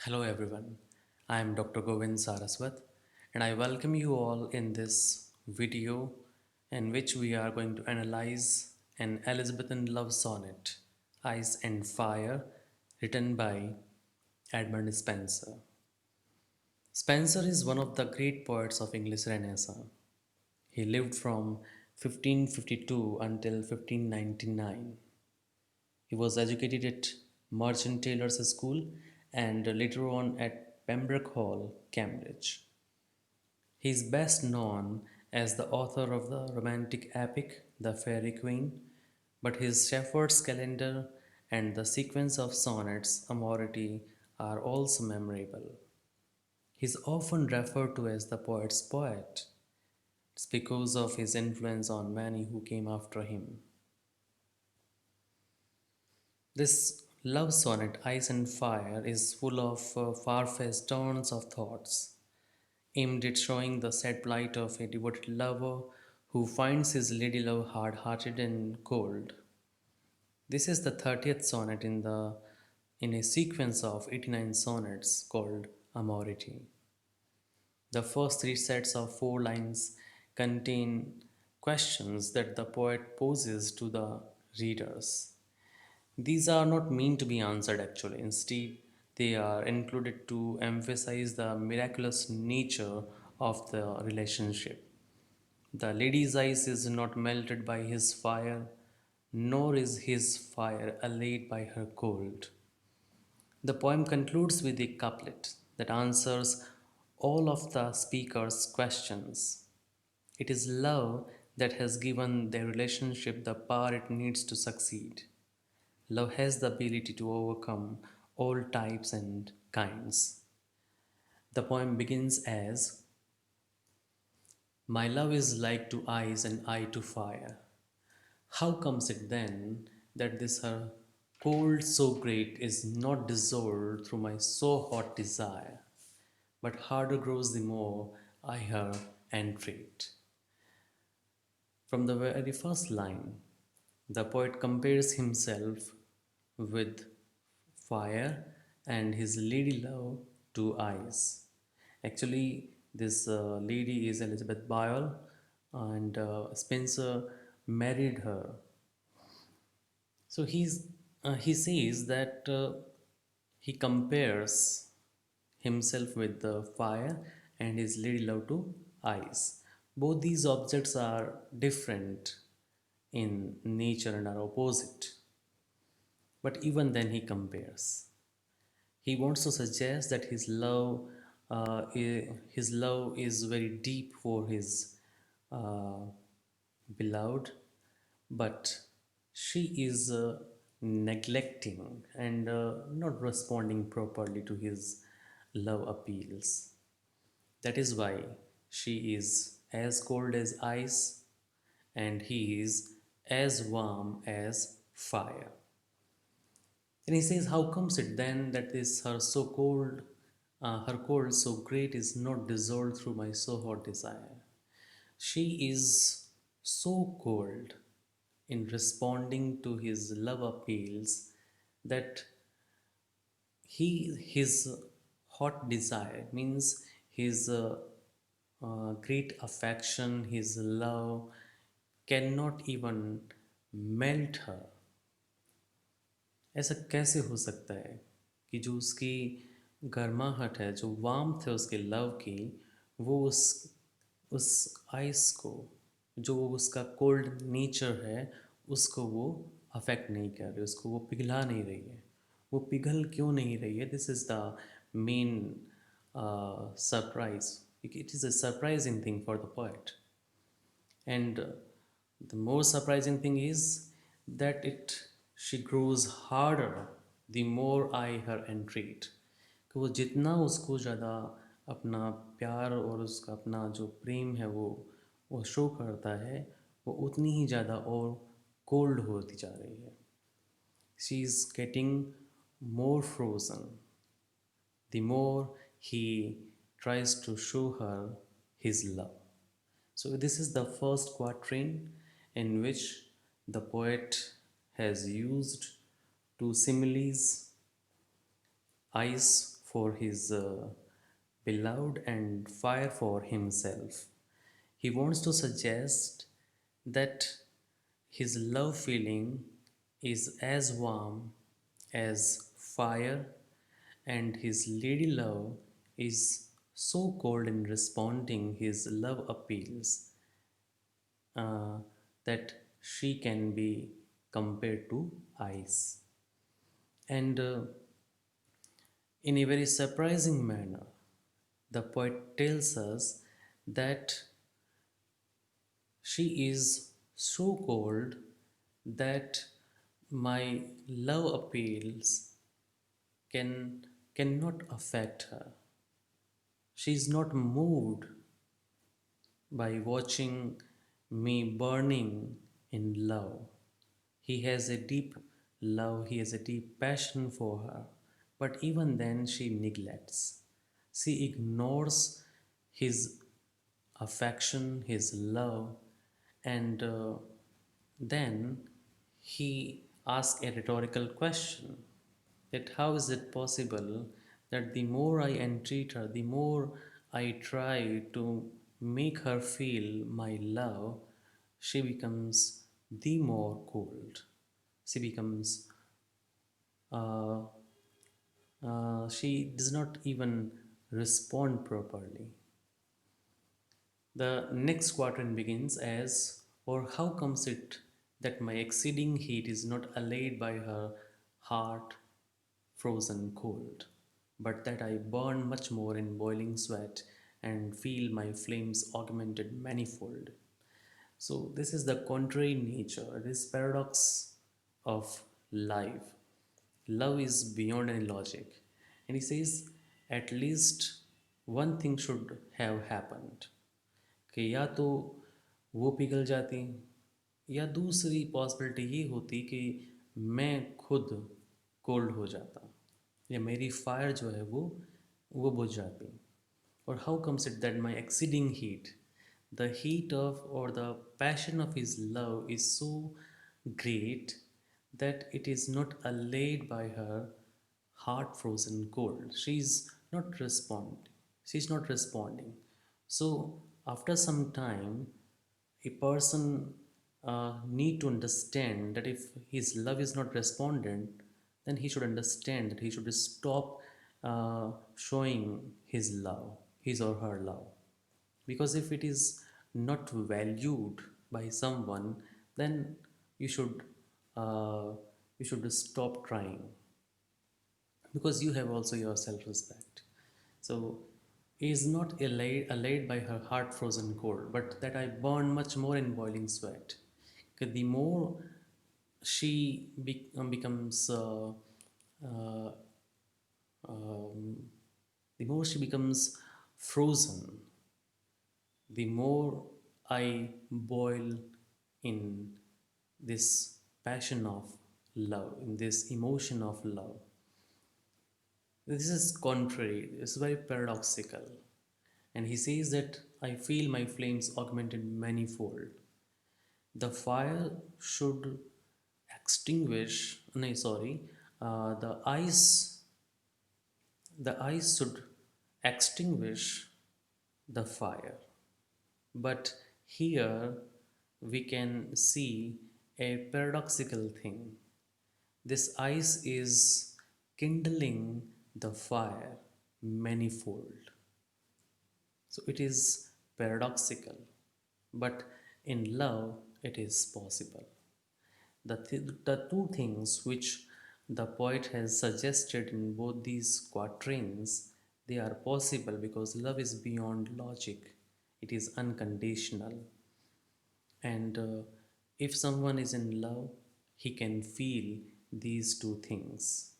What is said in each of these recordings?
Hello everyone, I am Dr. Govind Saraswat and I welcome you all in this video in which we are going to analyze an Elizabethan love sonnet, Ice and Fire, written by Edmund Spenser. Spenser is one of the great poets of English Renaissance. He lived from 1552 until 1599. He was educated at Merchant Taylors' School and later on at Pembroke Hall, Cambridge. He is best known as the author of the romantic epic The Faerie Queene, but his Shepherd's Calendar and the sequence of sonnets Amority are also memorable. He is often referred to as the poet's poet. It's because of his influence on many who came after him. This love sonnet, Ice and Fire, is full of far-fetched turns of thoughts, aimed at showing the sad plight of a devoted lover who finds his lady love hard-hearted and cold. This is the 30th sonnet in a sequence of 89 sonnets called Amority. The first three sets of four lines contain questions that the poet poses to the readers. These are not meant to be answered actually. Instead, they are included to emphasize the miraculous nature of the relationship. The lady's ice is not melted by his fire, nor is his fire allayed by her cold. The poem concludes with a couplet that answers all of the speaker's questions. It is love that has given their relationship the power it needs to succeed. Love has the ability to overcome all types and kinds. The poem begins as my love is like to ice and I to fire. How comes it then that this her cold so great is not dissolved through my so hot desire, but harder grows the more I her entreat? From the very first line, the poet compares himself with fire and his lady love to ice. Actually, this lady is Elizabeth Boyle, and Spencer married her. So he says that he compares himself with the fire and his lady love to ice. Both these objects are different in nature and are opposite. But even then, he compares. He wants to suggest that his love is very deep for his uh, beloved, but she is neglecting and not responding properly to his love appeals. That is why she is as cold as ice and he is as warm as fire. And he says, how comes it then that this her cold so great is not dissolved through my so hot desire? She is so cold in responding to his love appeals that his hot desire means his great affection, his love cannot even melt her. ऐसा कैसे हो सकता है कि जो उसकी गर्माहट है, जो वार्मथ है उसके लव की, वो उस आइस को, जो उसका कोल्ड नेचर है, उसको वो अफेक्ट नहीं कर रही, उसको वो पिघला नहीं रही है, वो पिघल क्यों नहीं रही है? This is the main surprise. It is a surprising thing for the poet. And the more surprising thing is that it she grows harder the more I her entreat. कि वो जितना उसको ज़्यादा अपना प्यार और उसका अपना जो प्रेम है वो शो करता है, वो उतनी ही ज़्यादा और कोल्ड होती जा रही है. She is getting more frozen the more he tries to show her his love. So, this is the first quatrain in which the poet has used two similes, ice, for his beloved and fire for himself. He wants to suggest that his love feeling is as warm as fire, and his lady love is so cold in responding his love appeals uh, that she can be compared to ice. And in a very surprising manner, the poet tells us that she is so cold that my love appeals can cannot affect her. She is not moved by watching me burning in love. He has a deep love, he has a deep passion for her, but even then she neglects. She ignores his affection, his love, and then he asks a rhetorical question, that how is it possible that the more I entreat her, the more I try to make her feel my love, she becomes the more cold. She becomes, uh, she does not even respond properly. The next quatrain begins as, or how comes it that my exceeding heat is not allayed by her heart frozen cold, but that I burn much more in boiling sweat and feel my flames augmented manifold. So, this is the contrary nature, this paradox of life. Love is beyond any logic. And he says, at least one thing should have happened, कि या तो वो पिघल जाती, या दूसरी possibility ये होती कि मैं खुद कोल्ड हो जाता, या मेरी फायर जो है वो बुझ जाती. Or how comes it that my exceeding heat, the heat of or the passion of his love is so great that it is not allayed by her heart frozen cold? She's not responding. She's not responding. So after some time, a person need to understand that if his love is not respondent, then he should understand that he should stop showing his love, his or her love. Because if it is not valued by someone, then you should uh, you should stop trying, because you have also your self-respect. So he is not allayed by her heart frozen cold, but that I burn much more in boiling sweat. 'Cause the more she becomes uh, um, the more she becomes frozen, the more I boil in this passion of love, in this emotion of love. This is contrary, it's very paradoxical. And he says that I feel my flames augmented manifold. The fire should extinguish, no, sorry, the ice should extinguish the fire. But here we can see a paradoxical thing. This ice is kindling the fire manifold. So it is paradoxical, but in love it is possible. The two things which the poet has suggested in both these quatrains, they are possible because love is beyond logic. It is unconditional. And if someone is in love, he can feel these two things.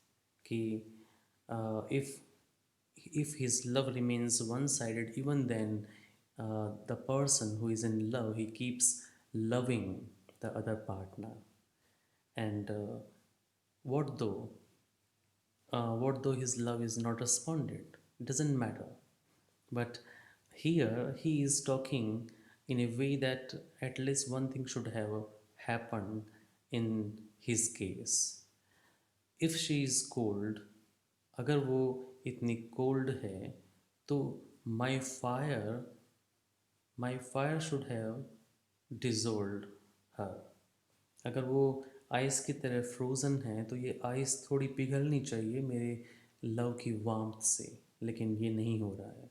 Ki, if his love remains one-sided, even then the person who is in love, he keeps loving the other partner. And what though what though his love is not responded? It doesn't matter. But here he is talking in a way that at least one thing should have happened in his case. If she is cold, अगर वो इतनी cold है, तो my fire my fire should have dissolved her. अगर वो ice की तरह frozen है तो ये आइस थोड़ी पिघलनी चाहिए मेरे लव की वार्मथ से, लेकिन ये नहीं हो रहा है।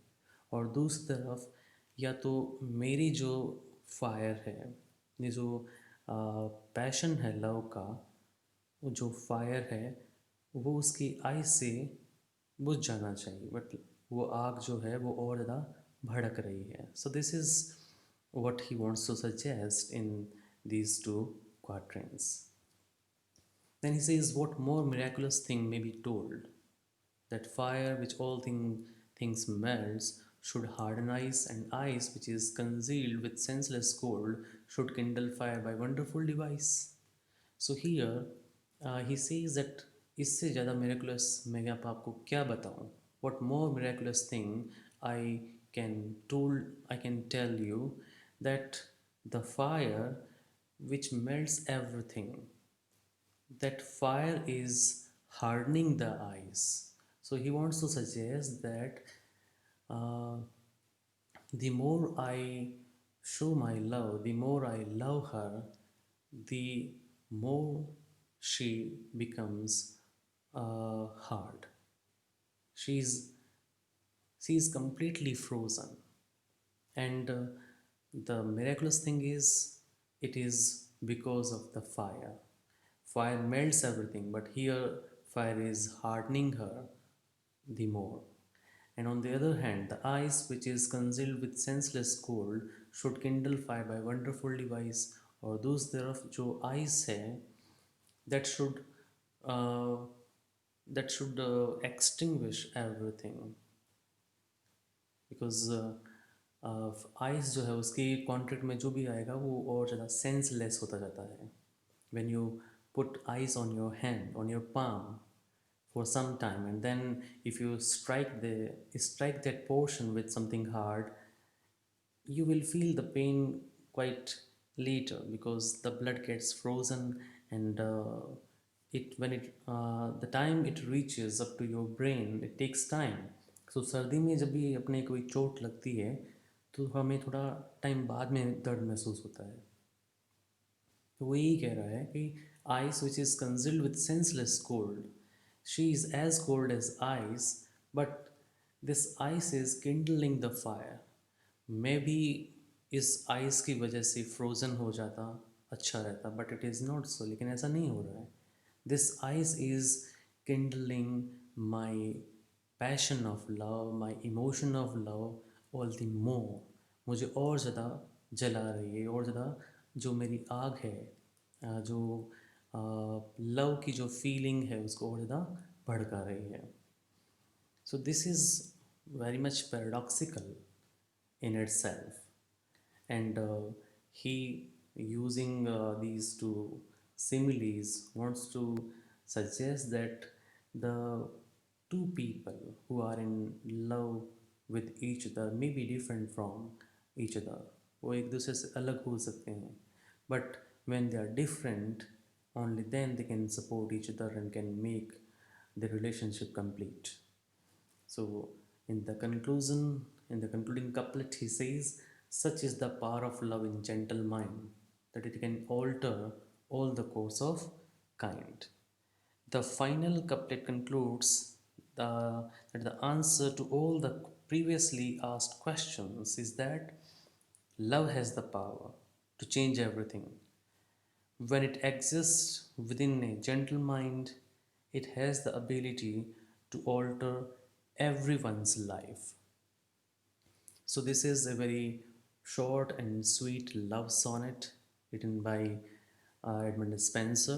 और दूसरी तरफ या तो मेरी जो फायर है, ये जो पैशन है लव का, वो जो फायर है वो उसकी आइस से बुझ जाना चाहिए, बट वो आग जो है वो और ज़्यादा भड़क रही है। So this is what he wants to suggest in these two quatrains. Then he says, what more miraculous thing may be told? That fire which things melts should harden ice, and ice which is concealed with senseless cold should kindle fire by wonderful device. So here he says that इससे ज़्यादा miraculous मैं अब आपको क्या बताऊँ? What more miraculous thing I I can tell you, that the fire which melts everything, that fire is hardening the ice. So he wants to suggest that uh, the more I show my love, the more I love her, the more she becomes hard. She's she's completely frozen, and the miraculous thing is, it is because of the fire. Fire melts everything, but here fire is hardening her the more. And on the other hand, the ice which is concealed with senseless cold should kindle fire by wonderful device, और दूसरी तरफ जो ice है, that should uh, extinguish everything, because ice जो है उसके contract में जो भी आएगा वो और ज़्यादा सेंसलेस होता जाता है। when you put ice on your hand, on your palm for some time, and then if you strike that portion with something hard, you will feel the pain quite later because the blood gets frozen, and it when it the time it reaches up to your brain, it takes time. So सर्दी में जब भी अपने कोई चोट लगती है तो हमें थोड़ा टाइम बाद में दर्द महसूस होता है। तो वो यही कह रहा है कि ice which is concealed with senseless cold, she is as cold as ice, but this ice is kindling the fire. मैं भी इस आइस की वजह से फ्रोज़न हो जाता, अच्छा रहता, but it is not so, लेकिन ऐसा नहीं हो रहा है। This ice is Kindling my passion of love, my emotion of love all the more. मुझे और ज़्यादा जला रही है, और ज़्यादा जो मेरी आग है, जो लव की जो फीलिंग है उसको और ज़्यादा भड़का रही है। So this is very much paradoxical in itself, and he, using these two similes, wants to suggest that the two people who are in love with each other may be different from each other, वो एक दूसरे से अलग हो सकते हैं, but when they are different, only then they can support each other and can make the relationship complete. So, in the concluding couplet, he says, such is the power of love in gentle mind, that it can alter all the course of kind. The final couplet concludes that the answer to all the previously asked questions is that love has the power to change everything. When it exists within a gentle mind, it has the ability to alter everyone's life. So, this is a very short and sweet love sonnet written by Edmund Spenser.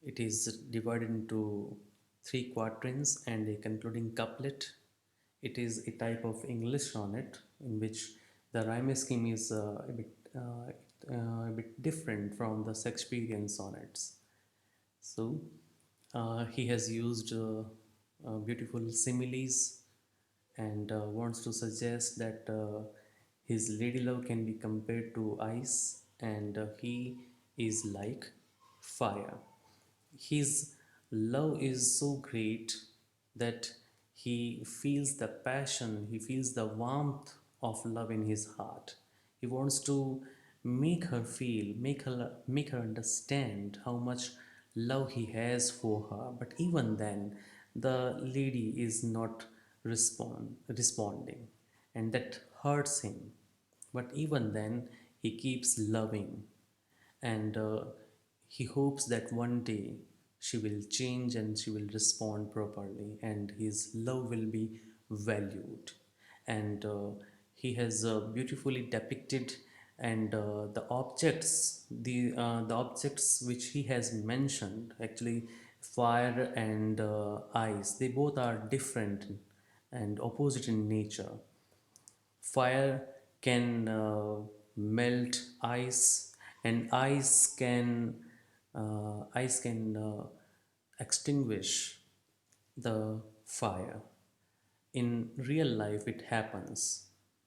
It is divided into three quatrains and a concluding couplet. It is a type of English sonnet in which the rhyme scheme is a bit different from the Shakespearean sonnets. So, he has used beautiful similes and wants to suggest that his lady love can be compared to ice, and he is like fire. His love is so great that He feels the passion, he feels the warmth of love in his heart. He wants to make her feel, make her understand how much love he has for her. But even then, the lady is not responding, and that hurts him. But even then, he keeps loving, and he hopes that one day she will change and she will respond properly, and his love will be valued. And he has beautifully depicted, and the objects which he has mentioned, actually fire and ice, they both are different and opposite in nature. Fire can melt ice, and ice can extinguish the fire. In real life, it happens,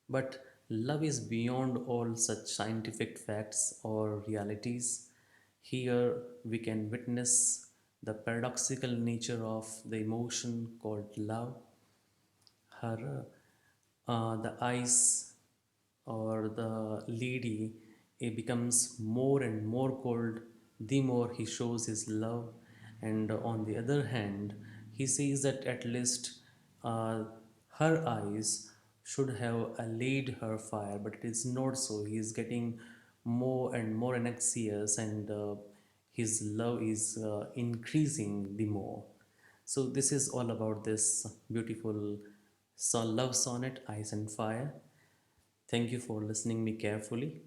but love is beyond all such scientific facts or realities. Here, we can witness the paradoxical nature of the emotion called love. The ice or the lady, it becomes more and more cold the more he shows his love. And on the other hand, he sees that at least uh, her eyes should have allayed her fire, but it is not so. He is getting more and more anxious, and his love is increasing the more. So this is all about this beautiful love sonnet, Ice and Fire. Thank you for listening me carefully.